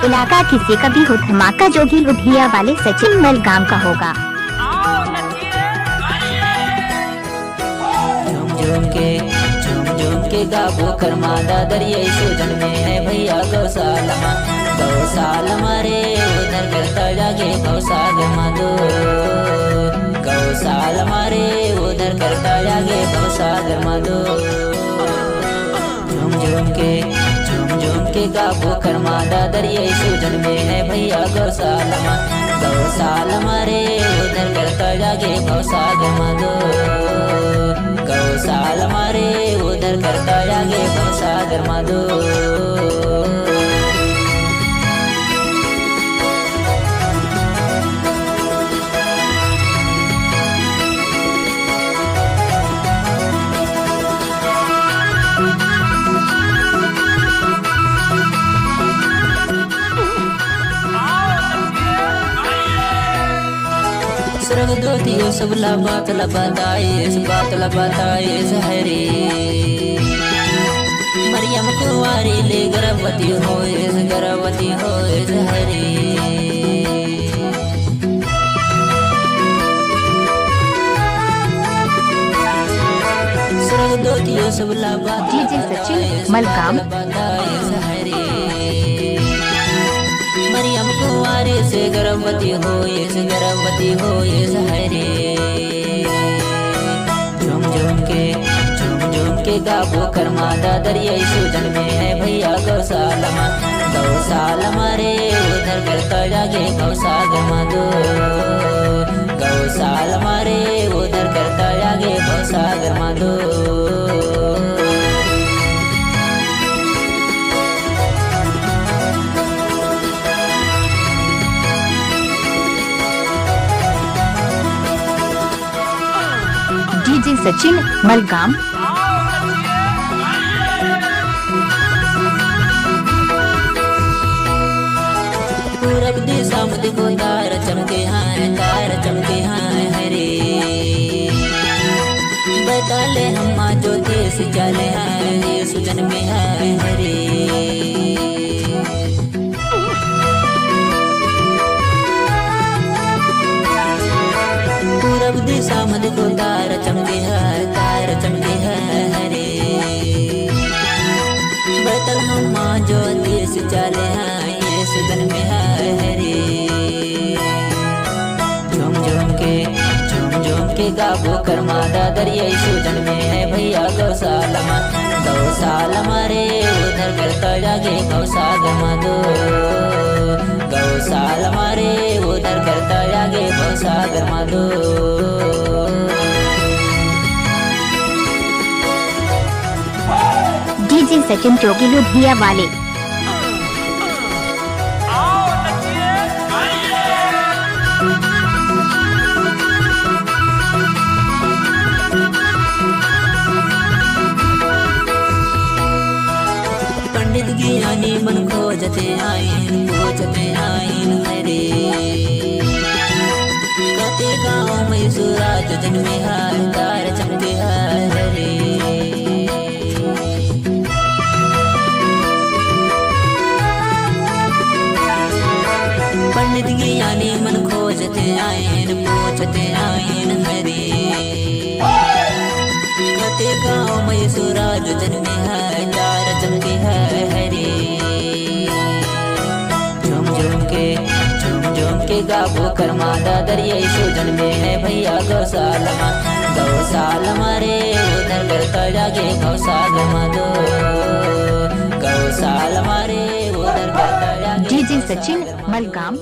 इलाका किसी का भी हो, धमाका जोगी लुधिया वाले सचिन मलगाम का होगा। झूम झूम के गाबो करमादा दरिया सूजन में है भैया गौशाला रे उधर करता जागे गौसागर मधु गौशाला रे उधर करता जागे गौसागर मधु झूम झूम के गाबो करमादा दरिया सूजन में है भैया गौशाला रे उधर करता जागे गौसागर मधु गौशाला रे उधर करता जागे गौसागर मधु। स्वर्ग दोतियो सबला बात बताइस हरे मरियम कुंवारी ले गर्भवती होइस हरे स्वर्ग दोतियो सबला बात सचिन मलगाम मरियम कुंवारी से गर्भवती होइस हरे झूम के गाबो करमादा दरिया सूजन में है भैया गौशाला रे उधर करता जागे गौसागर मधु गौशाला रे उधर करता जागे गौसागर मधु। डीजे सचिन मलगाम पूरब दिशा में देखो तार चमके हैं हरे बताले हम ज्योति से चले हैं सुजन में है हरे पूरब दिशा में देखो तार चमके हैं हरे बतल हम ज्योति से चले हैं ये सुजन में है हरे झूम के गाबो करमादा दरिया सूजन में है भैया गौशाला रे उधर करता जागे गौसागर मधु गौशाला रे उधर करता जागे गौसागर मधु। डीजे सचिन जोगी लुधिया वाले पंडित ज्ञानी मन खोजते आइन हरे कते गाँव में सूरज जन्मे है तार चमके हरे पंडित ज्ञानी मन खोजते आइन हरे कते गाँव में सूरज जन्मे है तार चमके हरे झूम के गाबो करमादा दरिया सूजन में है भैया गौशाला रे उधर करता जागे गौसागर मधु गौशाला रे उधर करता जागे। डीजे सचिन मलगाम